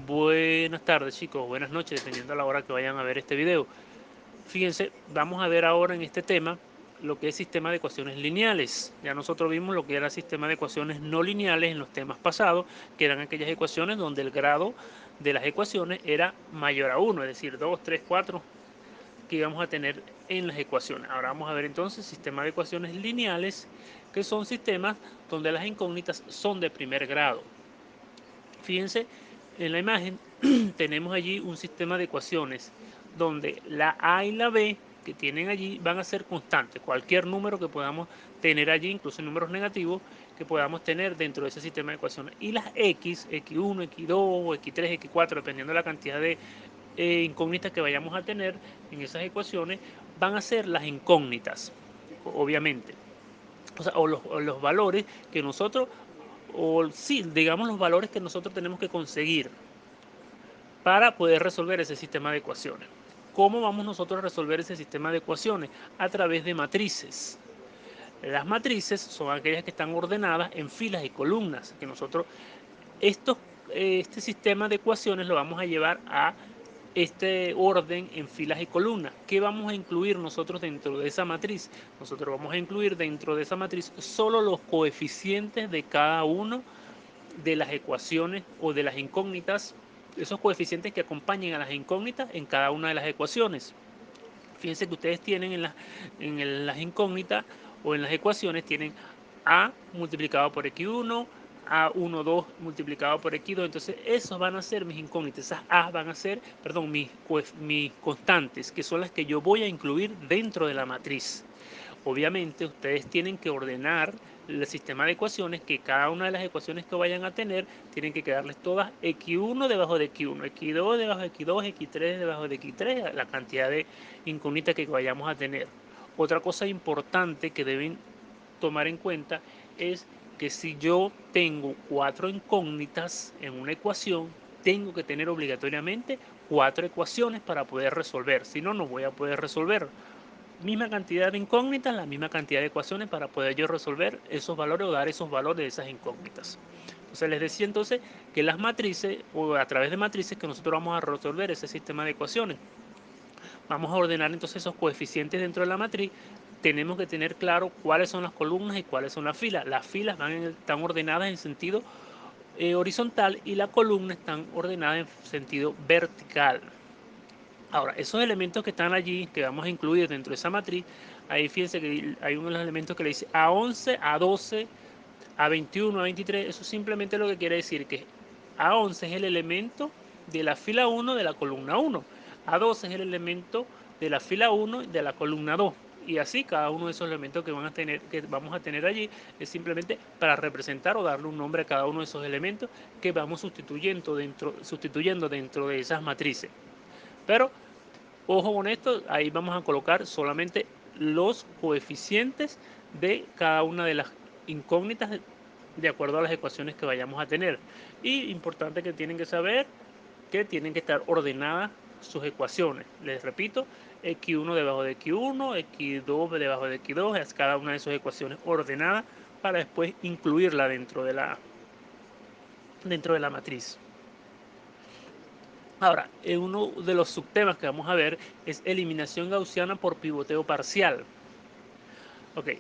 Buenas tardes chicos, buenas noches, dependiendo a la hora que vayan a ver este video. Fíjense, vamos a ver ahora en este tema lo que es sistema de ecuaciones lineales. Ya nosotros vimos lo que era sistema de ecuaciones no lineales en los temas pasados, que eran aquellas ecuaciones donde el grado de las ecuaciones era mayor a 1, es decir, 2, 3, 4 que íbamos a tener en las ecuaciones. Ahora vamos a ver entonces sistema de ecuaciones lineales, que son sistemas donde las incógnitas son de primer grado. Fíjense, en la imagen tenemos allí un sistema de ecuaciones donde la A y la B que tienen allí van a ser constantes. Cualquier número que podamos tener allí, incluso números negativos, que podamos tener dentro de ese sistema de ecuaciones. Y las X, X1, X2, X3, X4, dependiendo de la cantidad de incógnitas que vayamos a tener en esas ecuaciones, van a ser las incógnitas, obviamente. O sea, o los valores que nosotros o sí, digamos los valores que nosotros tenemos que conseguir para poder resolver ese sistema de ecuaciones. ¿Cómo vamos nosotros a resolver ese sistema de ecuaciones? A través de matrices. Las matrices son aquellas que están ordenadas en filas y columnas, que nosotros estos, este sistema de ecuaciones lo vamos a llevar a este orden en filas y columnas. ¿Qué vamos a incluir nosotros dentro de esa matriz? Nosotros vamos a incluir dentro de esa matriz solo los coeficientes de cada uno de las ecuaciones o de las incógnitas, esos coeficientes que acompañen a las incógnitas en cada una de las ecuaciones. Fíjense que ustedes tienen las incógnitas o en las ecuaciones tienen A multiplicado por X1, A12 multiplicado por X2. Entonces, esos van a ser mis incógnitas. Esas A van a ser, perdón, mis constantes, que son las que yo voy a incluir dentro de la matriz. Obviamente, ustedes tienen que ordenar el sistema de ecuaciones, que cada una de las ecuaciones que vayan a tener, tienen que quedarles todas X1 debajo de X1, X2 debajo de X2, X3 debajo de X3, la cantidad de incógnitas que vayamos a tener. Otra cosa importante que deben tomar en cuenta es que si yo tengo 4 incógnitas en una ecuación, tengo que tener obligatoriamente 4 ecuaciones para poder resolver, si no, no voy a poder resolver. Misma cantidad de incógnitas, la misma cantidad de ecuaciones para poder yo resolver esos valores o dar esos valores de esas incógnitas. Entonces les decía entonces que las matrices o a través de matrices que nosotros vamos a resolver ese sistema de ecuaciones. Vamos a ordenar entonces esos coeficientes dentro de la matriz. Tenemos que tener claro cuáles son las columnas y cuáles son las filas. Las filas están ordenadas en sentido horizontal y las columnas están ordenadas en sentido vertical. Ahora, esos elementos que están allí, que vamos a incluir dentro de esa matriz, ahí fíjense que hay uno de los elementos que le dice A11, A12, A21, A23. Eso simplemente lo que quiere decir que A11 es el elemento de la fila 1 de la columna 1. A12 es el elemento de la fila 1 de la columna 2. Y así cada uno de esos elementos que vamos a tener allí es simplemente para representar o darle un nombre a cada uno de esos elementos que vamos sustituyendo dentro de esas matrices. Pero ojo con esto, ahí vamos a colocar solamente los coeficientes de cada una de las incógnitas de acuerdo a las ecuaciones que vayamos a tener. Y importante que tienen que saber que tienen que estar ordenadas sus ecuaciones. Les repito, X1 debajo de X1, X2 debajo de X2, es cada una de sus ecuaciones ordenada para después incluirla dentro de la matriz. Ahora, uno de los subtemas que vamos a ver es eliminación gaussiana por pivoteo parcial. Ok,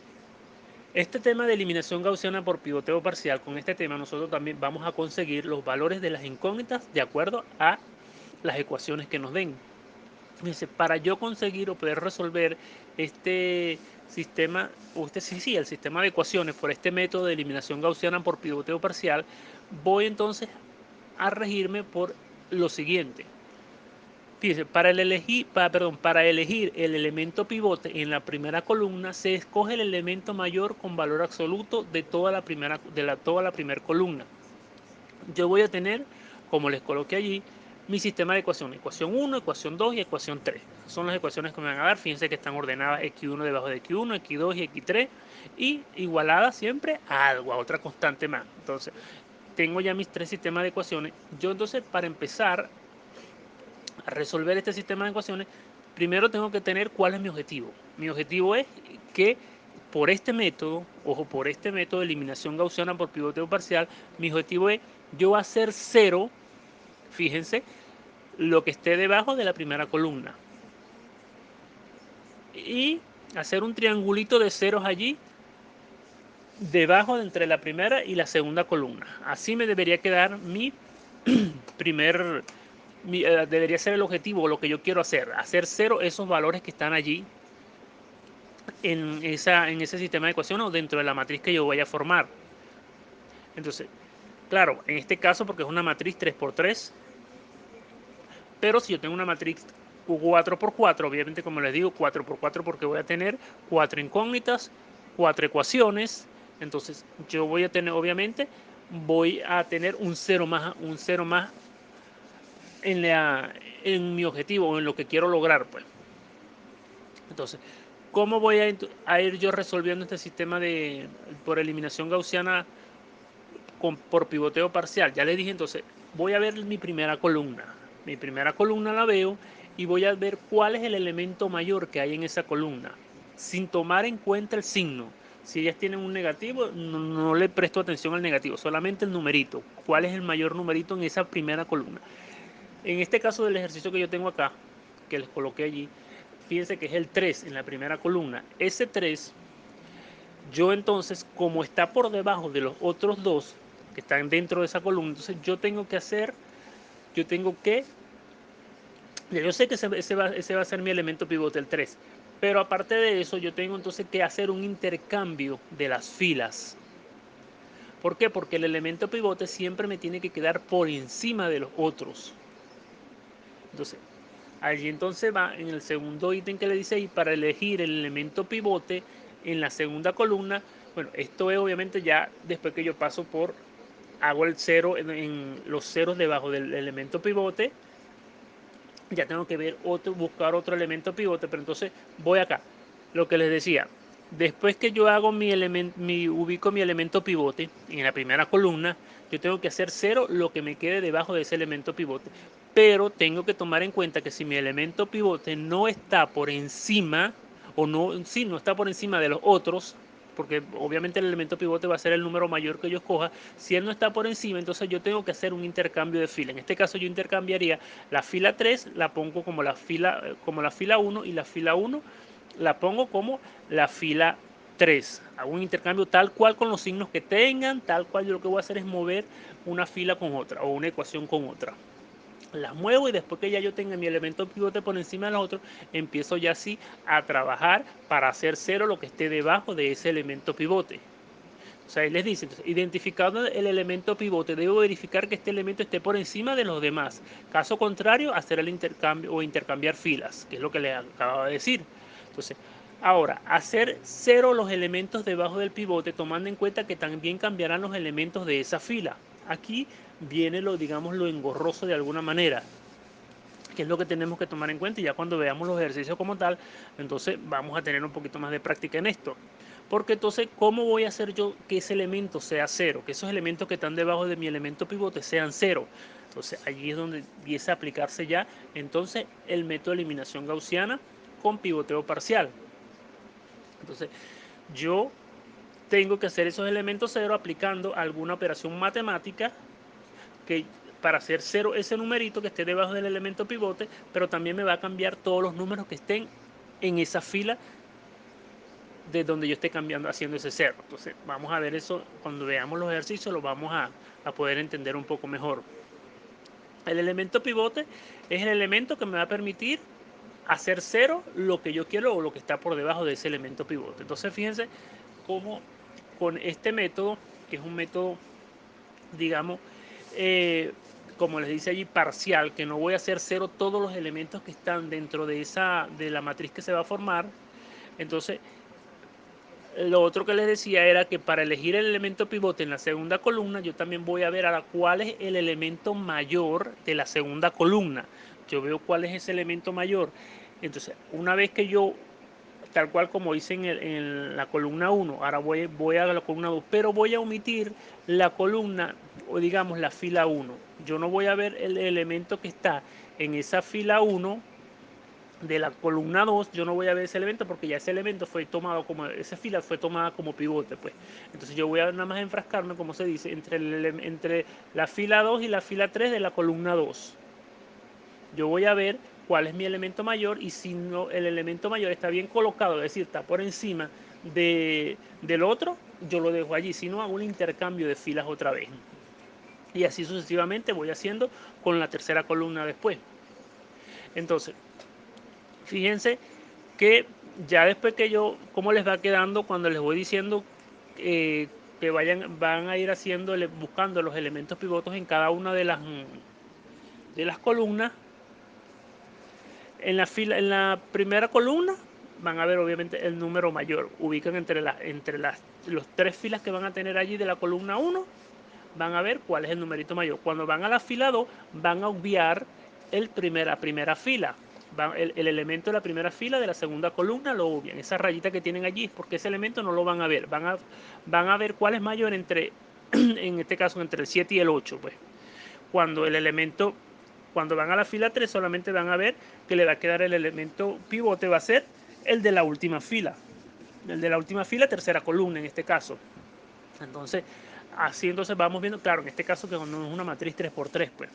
este tema de eliminación gaussiana por pivoteo parcial, con este tema nosotros también vamos a conseguir los valores de las incógnitas de acuerdo a las ecuaciones que nos den. Dice, para yo conseguir o poder resolver este sistema, sí, el sistema de ecuaciones por este método de eliminación gaussiana por pivoteo parcial, voy entonces a regirme por lo siguiente. Fíjense, para elegir el elemento pivote en la primera columna, se escoge el elemento mayor con valor absoluto de toda la primera columna. Yo voy a tener, como les coloqué allí, mi sistema de ecuaciones. Ecuación 1, ecuación 2 y ecuación 3. Son las ecuaciones que me van a dar. Fíjense que están ordenadas X1 debajo de X1, X2 y X3. Y igualadas siempre a algo, a otra constante más. Entonces, tengo ya mis tres sistemas de ecuaciones. Yo entonces, para empezar a resolver este sistema de ecuaciones, primero tengo que tener cuál es mi objetivo. Mi objetivo es que por este método, ojo, por este método de eliminación gaussiana por pivoteo parcial, mi objetivo es yo hacer cero fíjense, lo que esté debajo de la primera columna. Y hacer un triangulito de ceros allí, debajo de entre la primera y la segunda columna. Así me debería quedar mi primer, debería ser el objetivo, lo que yo quiero hacer cero esos valores que están allí en ese sistema de ecuaciones o dentro de la matriz que yo voy a formar. Entonces, claro, en este caso porque es una matriz 3×3, pero si yo tengo una matriz 4×4, obviamente como les digo 4×4 porque voy a tener 4 incógnitas, 4 ecuaciones, entonces yo voy a tener, obviamente, voy a tener un cero más en mi objetivo o en lo que quiero lograr, pues. Entonces, ¿cómo voy a ir yo resolviendo este sistema por eliminación gaussiana por pivoteo parcial? Ya les dije, entonces, voy a ver mi primera columna. Mi primera columna la veo y voy a ver cuál es el elemento mayor que hay en esa columna, sin tomar en cuenta el signo. Si ellas tienen un negativo, no le presto atención al negativo, solamente el numerito. ¿Cuál es el mayor numerito en esa primera columna? En este caso del ejercicio que yo tengo acá, que les coloqué allí, fíjense que es el 3 en la primera columna. Ese 3, yo entonces, como está por debajo de los otros dos que están dentro de esa columna, entonces yo tengo que ya yo sé que ese va a ser mi elemento pivote, el 3, pero aparte de eso, yo tengo entonces que hacer un intercambio de las filas. ¿Por qué? Porque el elemento pivote siempre me tiene que quedar por encima de los otros. Entonces, allí entonces va en el segundo ítem que le dice ahí, para elegir el elemento pivote en la segunda columna. Bueno, esto es obviamente ya después que yo hago el cero en los ceros debajo del elemento pivote, ya tengo que buscar otro elemento pivote, pero entonces voy acá. Lo que les decía, después que yo hago ubico mi elemento pivote en la primera columna, yo tengo que hacer cero lo que me quede debajo de ese elemento pivote. Pero tengo que tomar en cuenta que si mi elemento pivote no está por encima, o no, sí, no está por encima de los otros, porque obviamente el elemento pivote va a ser el número mayor que yo escoja. Si él no está por encima, entonces yo tengo que hacer un intercambio de fila. En este caso yo intercambiaría la fila 3, la pongo como la fila 1 y la fila 1 la pongo como la fila 3. Hago un intercambio tal cual con los signos que tengan, tal cual yo lo que voy a hacer es mover una fila con otra o una ecuación con otra. Las muevo y después que ya yo tenga mi elemento pivote por encima de los otros, empiezo ya así a trabajar para hacer cero lo que esté debajo de ese elemento pivote. O sea, ahí les dice, entonces, identificando el elemento pivote, debo verificar que este elemento esté por encima de los demás. Caso contrario, hacer el intercambio o intercambiar filas, que es lo que les acababa de decir. Entonces, ahora, hacer cero los elementos debajo del pivote, tomando en cuenta que también cambiarán los elementos de esa fila. Aquí viene digamos, lo engorroso de alguna manera, que es lo que tenemos que tomar en cuenta, y ya cuando veamos los ejercicios como tal, entonces vamos a tener un poquito más de práctica en esto. Porque entonces, ¿cómo voy a hacer yo que ese elemento sea cero? Que esos elementos que están debajo de mi elemento pivote sean cero. Entonces, allí es donde empieza a aplicarse ya entonces el método de eliminación gaussiana con pivoteo parcial. Entonces, yo tengo que hacer esos elementos cero aplicando alguna operación matemática que para hacer cero ese numerito que esté debajo del elemento pivote, pero también me va a cambiar todos los números que estén en esa fila de donde yo esté haciendo ese cero. Entonces vamos a ver eso cuando veamos los ejercicios, lo vamos a poder entender un poco mejor. El elemento pivote es el elemento que me va a permitir hacer cero lo que yo quiero o lo que está por debajo de ese elemento pivote. Entonces fíjense cómo con este método, que es un método, digamos, como les dice allí, parcial, que no voy a hacer cero todos los elementos que están dentro de la matriz que se va a formar. Entonces, lo otro que les decía era que para elegir el elemento pivote en la segunda columna, yo también voy a ver cuál es el elemento mayor de la segunda columna. Yo veo cuál es ese elemento mayor. Entonces, una vez que yo, tal cual como hice en la columna 1, ahora voy a la columna 2, pero voy a omitir la columna, o digamos la fila 1. Yo no voy a ver el elemento que está en esa fila 1 de la columna 2 yo no voy a ver ese elemento porque ya ese elemento fue tomado como, esa fila fue tomada como pivote, pues. Entonces yo voy a nada más enfrascarme, como se dice, entre la fila 2 y la fila 3 de la columna 2. Yo voy a ver cuál es mi elemento mayor y si no, el elemento mayor está bien colocado, es decir, está por encima del otro, yo lo dejo allí, si no hago un intercambio de filas otra vez. Y así sucesivamente voy haciendo con la tercera columna después. Entonces, fíjense que ya después que yo, cómo les va quedando cuando les voy diciendo que van a ir haciendo, buscando los elementos pivotos en cada una de las columnas. En la primera columna van a ver obviamente el número mayor. Ubican los tres filas que van a tener allí de la columna 1, van a ver cuál es el numerito mayor. Cuando van a la fila 2, van a obviar la primera fila. El elemento de la primera fila de la segunda columna lo obvian. Esa rayita que tienen allí es porque ese elemento no lo van a ver. Van a ver cuál es mayor en este caso, entre el 7 y el 8. Pues. Cuando el elemento, cuando van a la fila 3, solamente van a ver que le va a quedar el elemento pivote, va a ser el de la última fila. El de la última fila, tercera columna en este caso. Entonces, así entonces vamos viendo, claro, en este caso que no es una matriz 3x3, pues.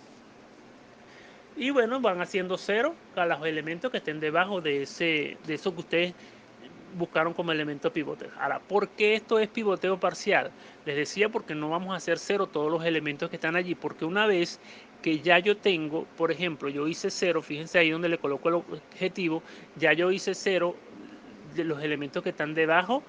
Y bueno, van haciendo cero a los elementos que estén debajo de eso que ustedes buscaron como elemento pivote. Ahora, ¿por qué esto es pivoteo parcial? Les decía porque no vamos a hacer cero todos los elementos que están allí, porque una vez que ya yo tengo, por ejemplo, yo hice cero, fíjense ahí donde le coloco el objetivo, ya yo hice cero de los elementos que están debajo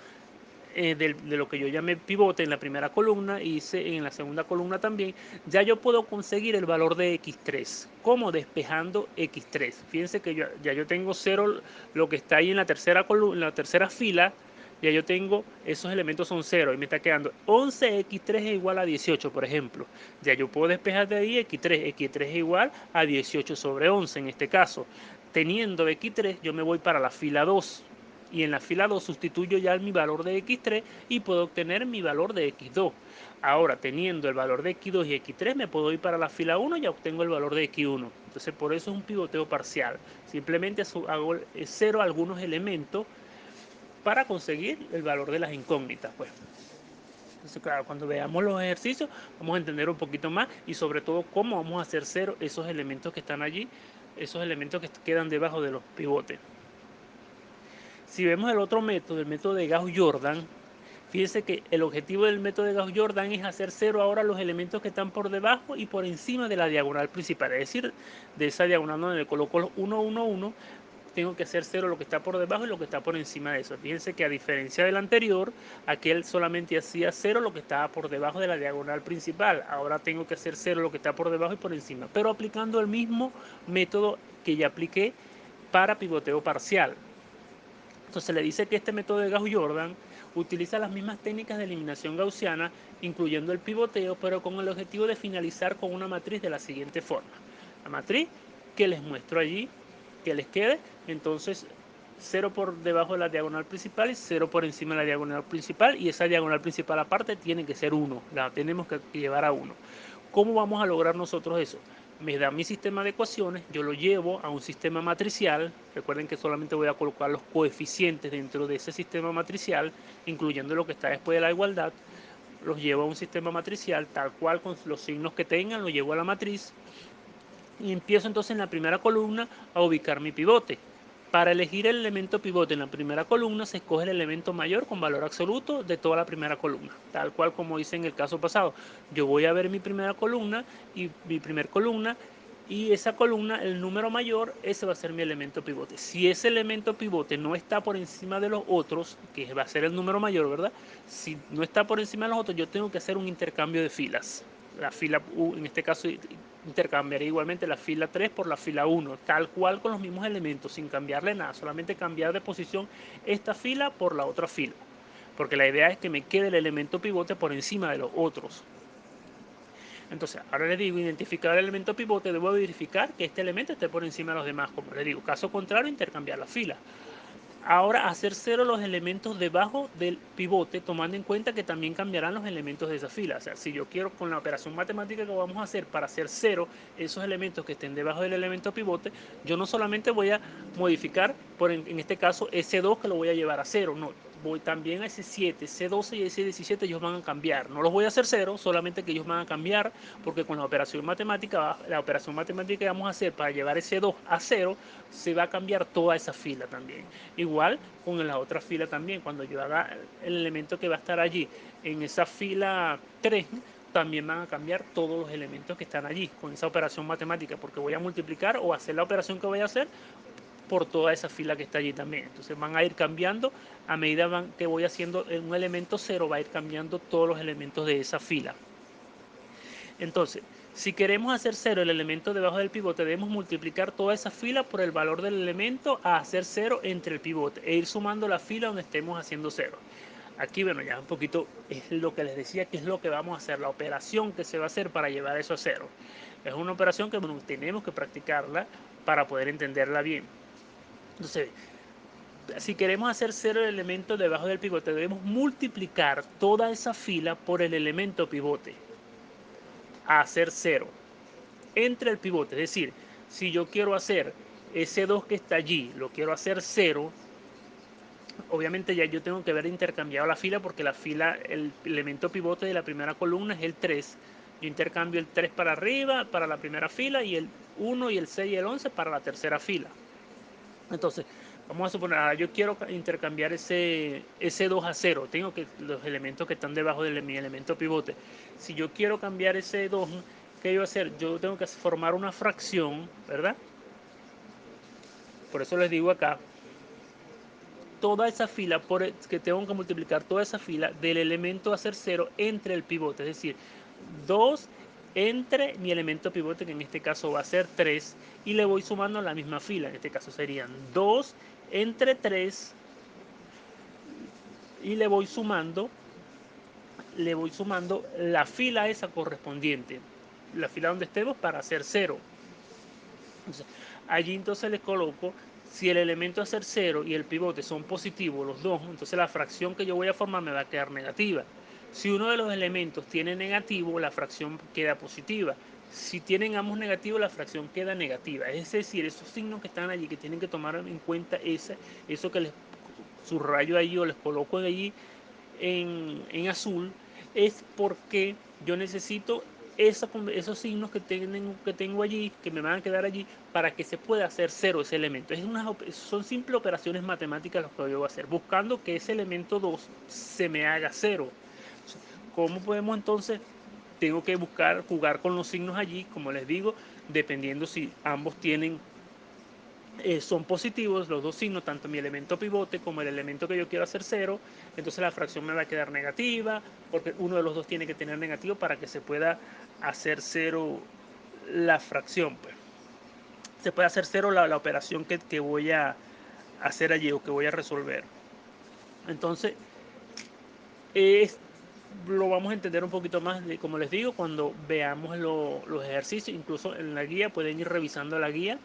de lo que yo llamé pivote en la primera columna, hice en la segunda columna también, ya yo puedo conseguir el valor de x3, como despejando x3. Fíjense que ya yo tengo cero, lo que está ahí en la tercera columna, en la tercera fila, ya yo tengo, esos elementos son cero y me está quedando 11x3 es igual a 18, por ejemplo. Ya yo puedo despejar de ahí x3 es igual a 18 sobre 11 en este caso. Teniendo x3 yo me voy para la fila 2 y en la fila 2 sustituyo ya mi valor de x3 y puedo obtener mi valor de x2. Ahora, teniendo el valor de x2 y x3, me puedo ir para la fila 1 y ya obtengo el valor de x1. Entonces, por eso es un pivoteo parcial. Simplemente hago cero algunos elementos para conseguir el valor de las incógnitas, pues. Entonces, claro, cuando veamos los ejercicios, vamos a entender un poquito más y sobre todo cómo vamos a hacer cero esos elementos que están allí, esos elementos que quedan debajo de los pivotes. Si vemos el otro método, el método de Gauss-Jordan, fíjense que el objetivo del método de Gauss-Jordan es hacer cero ahora los elementos que están por debajo y por encima de la diagonal principal. Es decir, de esa diagonal donde le coloco los 1, 1, 1, tengo que hacer cero lo que está por debajo y lo que está por encima de eso. Fíjense que a diferencia del anterior, aquel solamente hacía cero lo que estaba por debajo de la diagonal principal. Ahora tengo que hacer cero lo que está por debajo y por encima, pero aplicando el mismo método que ya apliqué para pivoteo parcial. Entonces se le dice que este método de Gauss-Jordan utiliza las mismas técnicas de eliminación gaussiana, incluyendo el pivoteo, pero con el objetivo de finalizar con una matriz de la siguiente forma. La matriz que les muestro allí, que les quede, entonces 0 por debajo de la diagonal principal y 0 por encima de la diagonal principal, y esa diagonal principal aparte tiene que ser 1, la tenemos que llevar a 1. ¿Cómo vamos a lograr nosotros eso? Me da mi sistema de ecuaciones, yo lo llevo a un sistema matricial. Recuerden que solamente voy a colocar los coeficientes dentro de ese sistema matricial, incluyendo lo que está después de la igualdad. Los llevo a un sistema matricial, tal cual con los signos que tengan, lo llevo a la matriz. Y empiezo entonces en la primera columna a ubicar mi pivote. Para elegir el elemento pivote en la primera columna se escoge el elemento mayor con valor absoluto de toda la primera columna, tal cual como hice en el caso pasado. Yo voy a ver mi primera columna y esa columna, el número mayor, ese va a ser mi elemento pivote. Si ese elemento pivote no está por encima de los otros, que va a ser el número mayor, ¿verdad? Si no está por encima de los otros, yo tengo que hacer un intercambio de filas. La fila U, en este caso, intercambiaré igualmente la fila 3 por la fila 1, tal cual con los mismos elementos, sin cambiarle nada, solamente cambiar de posición esta fila por la otra fila, porque la idea es que me quede el elemento pivote por encima de los otros. Entonces, ahora les digo, identificar el elemento pivote, debo verificar que este elemento esté por encima de los demás, como les digo, caso contrario, intercambiar la fila. Ahora hacer cero los elementos debajo del pivote, tomando en cuenta que también cambiarán los elementos de esa fila. O sea, si yo quiero con la operación matemática que vamos a hacer para hacer cero esos elementos que estén debajo del elemento pivote, yo no solamente voy a modificar, en este caso, ese 2 que lo voy a llevar a cero, no, voy también a ese 7, ese 12 y ese 17 ellos van a cambiar. No los voy a hacer cero, solamente que ellos van a cambiar, porque con la operación matemática que vamos a hacer para llevar ese 2 a cero, se va a cambiar toda esa fila también. Igual con la otra fila también, cuando yo haga el elemento que va a estar allí en esa fila 3, también van a cambiar todos los elementos que están allí con esa operación matemática, porque voy a multiplicar o hacer la operación que voy a hacer por toda esa fila que está allí también. Entonces van a ir cambiando a medida que voy haciendo un elemento cero, va a ir cambiando todos los elementos de esa fila. Entonces, si queremos hacer cero el elemento debajo del pivote, debemos multiplicar toda esa fila por el valor del elemento a hacer cero entre el pivote e ir sumando la fila donde estemos haciendo cero. Aquí, bueno, ya un poquito es lo que les decía, que es lo que vamos a hacer, la operación que se va a hacer para llevar eso a cero. Es una operación que, bueno, tenemos que practicarla para poder entenderla bien. Entonces, si queremos hacer cero el elemento debajo del pivote, debemos multiplicar toda esa fila por el elemento pivote a hacer cero entre el pivote. Es decir, si yo quiero hacer ese 2 que está allí, lo quiero hacer cero, obviamente ya yo tengo que haber intercambiado la fila, porque la fila, el elemento pivote de la primera columna es el 3. Yo intercambio el 3 para arriba, para la primera fila, y el 1 y el 6 y el 11 para la tercera fila. Entonces, vamos a suponer, yo quiero intercambiar ese 2 a 0. Tengo que los elementos que están debajo de mi elemento pivote. Si yo quiero cambiar ese 2, ¿qué yo voy a hacer? Yo tengo que formar una fracción, ¿verdad? Por eso les digo acá, toda esa fila, que tengo que multiplicar toda esa fila del elemento a ser 0 entre el pivote. Es decir, 2 entre mi elemento pivote, que en este caso va a ser 3, y le voy sumando a la misma fila. En este caso serían 2 entre 3, y le voy sumando la fila esa correspondiente, la fila donde estemos, para hacer 0. Entonces, allí entonces les coloco, si el elemento a ser 0 y el pivote son positivos los dos, entonces la fracción que yo voy a formar me va a quedar negativa. Si uno de los elementos tiene negativo, la fracción queda positiva. Si tienen ambos negativos, la fracción queda negativa. Es decir, esos signos que están allí, que tienen que tomar en cuenta eso que les subrayo ahí o les coloco allí en azul, es porque yo necesito esos signos que tengo allí, que me van a quedar allí, para que se pueda hacer cero ese elemento. Son simples operaciones matemáticas las que yo voy a hacer, buscando que ese elemento 2 se me haga cero. ¿Cómo podemos entonces? Tengo que jugar con los signos allí, como les digo, dependiendo si ambos son positivos los dos signos, tanto mi elemento pivote como el elemento que yo quiero hacer cero, entonces la fracción me va a quedar negativa, porque uno de los dos tiene que tener negativo para que se pueda hacer cero la fracción. Pues. Se puede hacer cero la operación que voy a hacer allí o que voy a resolver. Entonces, lo vamos a entender un poquito más, como les digo, cuando veamos los ejercicios. Incluso en la guía pueden ir revisando la guía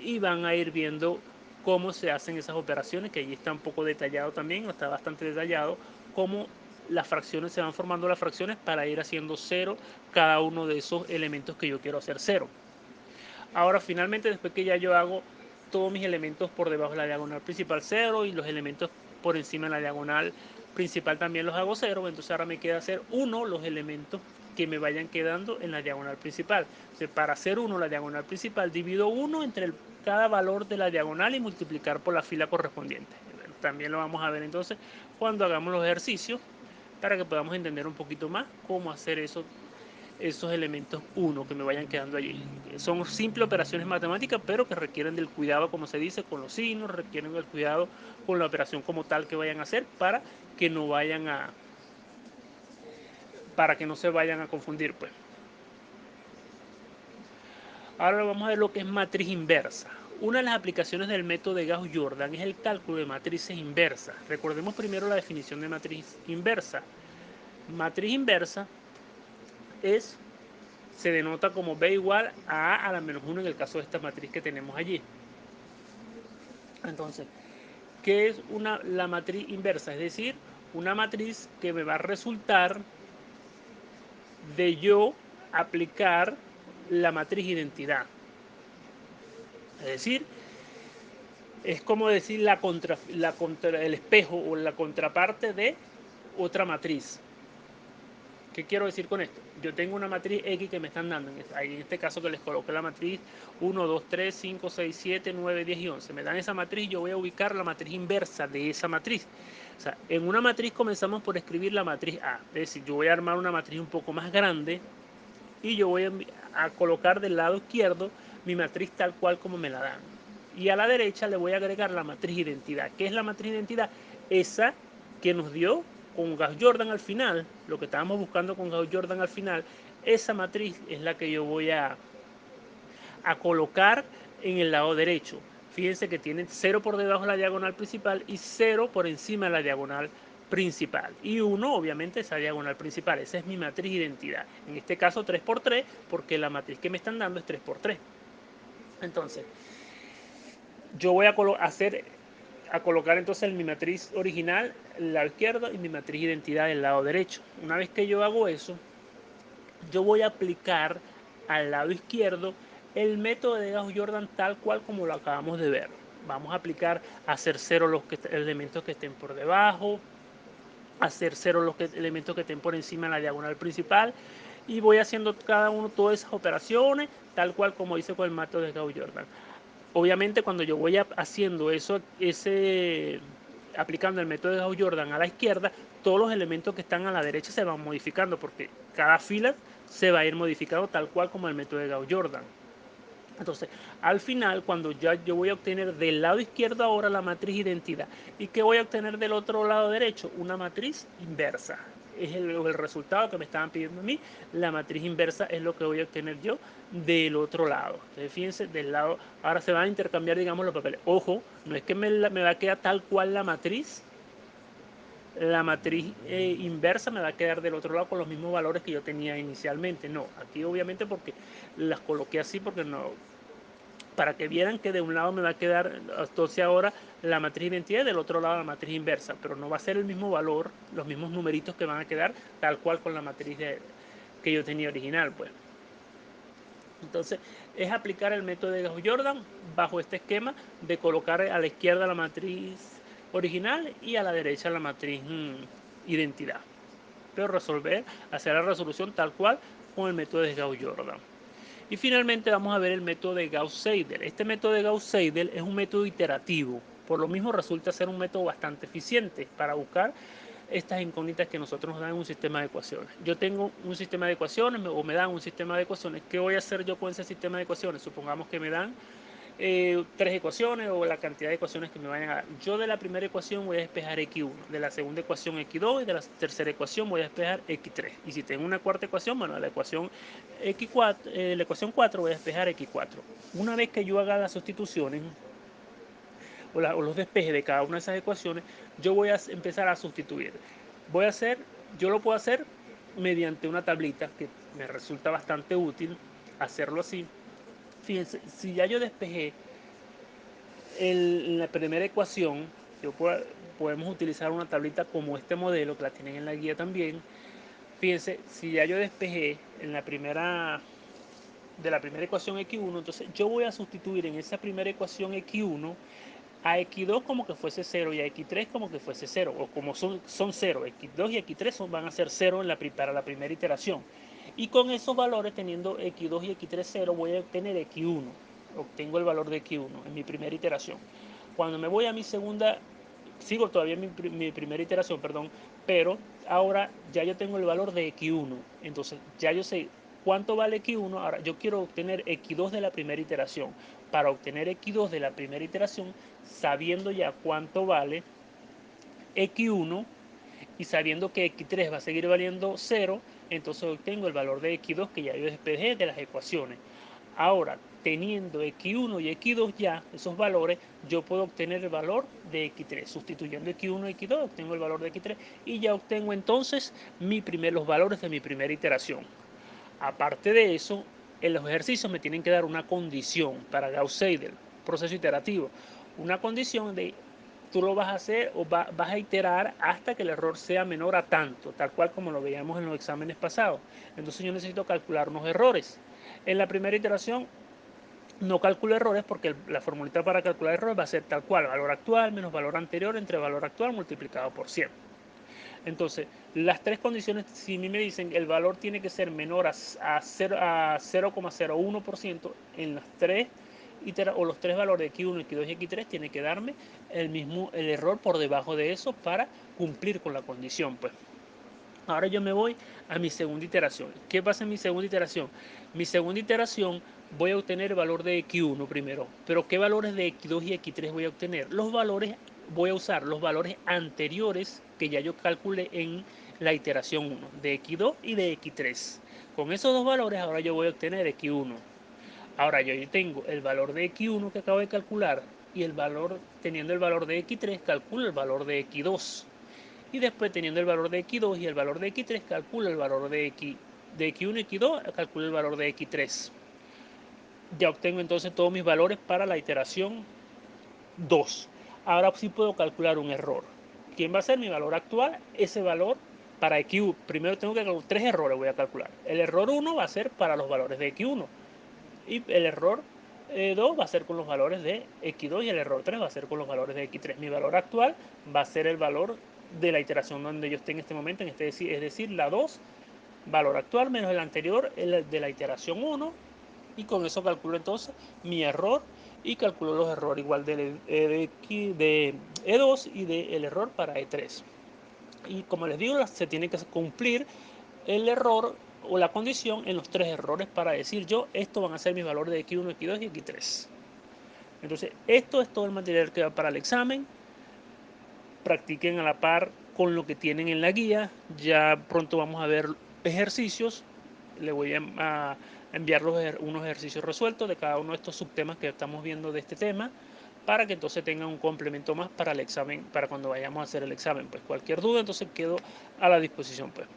y van a ir viendo cómo se hacen esas operaciones, que allí está un poco detallado también, está bastante detallado, cómo las fracciones se van formando las fracciones para ir haciendo cero cada uno de esos elementos que yo quiero hacer cero. Ahora, finalmente, después que ya yo hago todos mis elementos por debajo de la diagonal principal cero y los elementos por encima de la diagonal principal también los hago cero, entonces ahora me queda hacer uno los elementos que me vayan quedando en la diagonal principal. Entonces, para hacer uno la diagonal principal, divido uno entre cada valor de la diagonal y multiplicar por la fila correspondiente. Bueno, también lo vamos a ver entonces cuando hagamos los ejercicios, para que podamos entender un poquito más cómo hacer esos elementos 1 que me vayan quedando allí. Son simples operaciones matemáticas, pero que requieren del cuidado, como se dice, con los signos, requieren del cuidado con la operación como tal que vayan a hacer, para que no se vayan a confundir, pues. Ahora vamos a ver lo que es matriz inversa. Una de las aplicaciones del método de Gauss-Jordan es el cálculo de matrices inversas. Recordemos primero la definición de matriz inversa. Matriz inversa se denota como B igual a A a la menos 1 en el caso de esta matriz que tenemos allí. Entonces, ¿Qué es la matriz inversa? Es decir, una matriz que me va a resultar de yo aplicar la matriz identidad. Es decir, es como decir el espejo o la contraparte de otra matriz. ¿Qué quiero decir con esto? Yo tengo una matriz X que me están dando, en este caso que les coloqué la matriz 1, 2, 3, 5, 6, 7, 9, 10 y 11. Me dan esa matriz y yo voy a ubicar la matriz inversa de esa matriz. O sea, en una matriz comenzamos por escribir la matriz A. Es decir, yo voy a armar una matriz un poco más grande y yo voy a colocar del lado izquierdo mi matriz tal cual como me la dan. Y a la derecha le voy a agregar la matriz identidad. ¿Qué es la matriz identidad? Esa que nos dio con Gauss-Jordan al final, lo que estábamos buscando con Gauss-Jordan al final, esa matriz es la que yo voy a colocar en el lado derecho. Fíjense que tiene 0 por debajo de la diagonal principal y 0 por encima de la diagonal principal. Y 1, obviamente, esa diagonal principal. Esa es mi matriz identidad. En este caso 3 por 3, porque la matriz que me están dando es 3 por 3. Entonces, yo voy a colocar entonces en mi matriz original el lado izquierdo y mi matriz identidad del lado derecho. Una vez que yo hago eso, yo voy a aplicar al lado izquierdo el método de Gauss-Jordan tal cual como lo acabamos de ver. Vamos a aplicar hacer cero los elementos que estén por debajo, hacer cero los elementos que estén por encima de la diagonal principal, y voy haciendo cada uno todas esas operaciones tal cual como hice con el método de Gauss-Jordan. Obviamente cuando yo voy haciendo eso, aplicando el método de Gauss-Jordan a la izquierda, todos los elementos que están a la derecha se van modificando porque cada fila se va a ir modificando tal cual como el método de Gauss-Jordan. Entonces, al final, cuando ya yo voy a obtener del lado izquierdo ahora la matriz identidad, ¿y qué voy a obtener del otro lado derecho? Una matriz inversa. Es el resultado que me estaban pidiendo a mí. La matriz inversa es lo que voy a obtener yo del otro lado. Entonces, fíjense, del lado, ahora se van a intercambiar, digamos, los papeles. Ojo, no es que me va a quedar tal cual la matriz inversa me va a quedar del otro lado con los mismos valores que yo tenía inicialmente. No, aquí obviamente porque las coloqué así porque no, para que vieran que de un lado me va a quedar entonces ahora la matriz identidad y del otro lado la matriz inversa, pero no va a ser el mismo valor, los mismos numeritos que van a quedar tal cual con la matriz que yo tenía original, pues. Entonces, es aplicar el método de Gauss-Jordan bajo este esquema de colocar a la izquierda la matriz original y a la derecha la matriz identidad. Pero resolver, hacer la resolución tal cual con el método de Gauss-Jordan. Y finalmente vamos a ver el método de Gauss-Seidel. Este método de Gauss-Seidel es un método iterativo. Por lo mismo resulta ser un método bastante eficiente para buscar estas incógnitas que nosotros nos dan en un sistema de ecuaciones. Yo tengo un sistema de ecuaciones o me dan un sistema de ecuaciones. ¿Qué voy a hacer yo con ese sistema de ecuaciones? Supongamos que me dan 3 ecuaciones o la cantidad de ecuaciones que me vayan a dar. Yo de la primera ecuación voy a despejar x1, de la segunda ecuación x2 y de la tercera ecuación voy a despejar x3. Y si tengo una cuarta ecuación, bueno, la ecuación x4, la ecuación 4 voy a despejar x4. Una vez que yo haga las sustituciones o los despejes de cada una de esas ecuaciones, yo voy a empezar a sustituir. Yo lo puedo hacer mediante una tablita que me resulta bastante útil hacerlo así. Fíjense, si ya yo despejé la primera ecuación, podemos utilizar una tablita como este modelo, que la tienen en la guía también. Fíjense, si ya yo despejé de la primera ecuación x1, entonces yo voy a sustituir en esa primera ecuación x1 a x2 como que fuese 0 y a x3 como que fuese 0, o como son 0, x2 y x3 van a ser 0 para la primera iteración. Y con esos valores, teniendo x2 y x3 0, voy a obtener x1. Obtengo el valor de x1 en mi primera iteración. Cuando me voy a mi segunda, sigo todavía mi primera iteración, perdón, pero ahora ya yo tengo el valor de x1. Entonces ya yo sé cuánto vale x1. Ahora yo quiero obtener x2 de la primera iteración. Para obtener x2 de la primera iteración, sabiendo ya cuánto vale x1 y sabiendo que x3 va a seguir valiendo 0, entonces obtengo el valor de x2 que ya yo despejé de las ecuaciones. Ahora, teniendo x1 y x2 ya, esos valores, yo puedo obtener el valor de x3. Sustituyendo x1 y x2, obtengo el valor de x3 y ya obtengo entonces los valores de mi primera iteración. Aparte de eso, en los ejercicios me tienen que dar una condición para Gauss-Seidel, proceso iterativo. Una condición de tú lo vas a hacer o vas a iterar hasta que el error sea menor a tanto, tal cual como lo veíamos en los exámenes pasados. Entonces yo necesito calcular unos errores. En la primera iteración no calculo errores porque la formulita para calcular errores va a ser tal cual, valor actual menos valor anterior entre valor actual multiplicado por 100. Entonces, las tres condiciones, si a mí me dicen el valor tiene que ser menor a 0,01% en las tres o los tres valores de X1, X2 y X3, tiene que darme el error por debajo de eso para cumplir con la condición, pues. Ahora yo me voy a mi segunda iteración. ¿Qué pasa en mi segunda iteración? Mi segunda iteración voy a obtener el valor de X1 primero. Pero ¿qué valores de X2 y X3 voy a obtener? Voy a usar los valores anteriores que ya yo calculé en la iteración 1, de X2 y de X3. Con esos dos valores ahora yo voy a obtener X1. Ahora yo tengo el valor de X1 que acabo de calcular y teniendo el valor de X3, calculo el valor de X2. Y después teniendo el valor de X2 y el valor de X3, calculo el valor de X1 y X2, calculo el valor de X3. Ya obtengo entonces todos mis valores para la iteración 2. Ahora sí puedo calcular un error. ¿Quién va a ser mi valor actual? Ese valor para X1. Primero tengo que calcular 3 errores, voy a calcular. El error 1 va a ser para los valores de X1. Y el error 2 va a ser con los valores de X2 y el error 3 va a ser con los valores de X3. Mi valor actual va a ser el valor de la iteración donde yo esté en este momento, es decir, la 2, valor actual menos el anterior, el de la iteración 1, y con eso calculo entonces mi error y calculo los errores igual de E2 y del error para E3. Y como les digo, se tiene que cumplir el error o la condición en los tres errores para decir yo, estos van a ser mis valores de X1, X2 y X3. Entonces, esto es todo el material que va para el examen. Practiquen a la par con lo que tienen en la guía. Ya pronto vamos a ver ejercicios. Le voy a enviar unos ejercicios resueltos de cada uno de estos subtemas que estamos viendo de este tema, para que entonces tengan un complemento más para el examen, para cuando vayamos a hacer el examen. Pues cualquier duda, entonces quedo a la disposición, pues.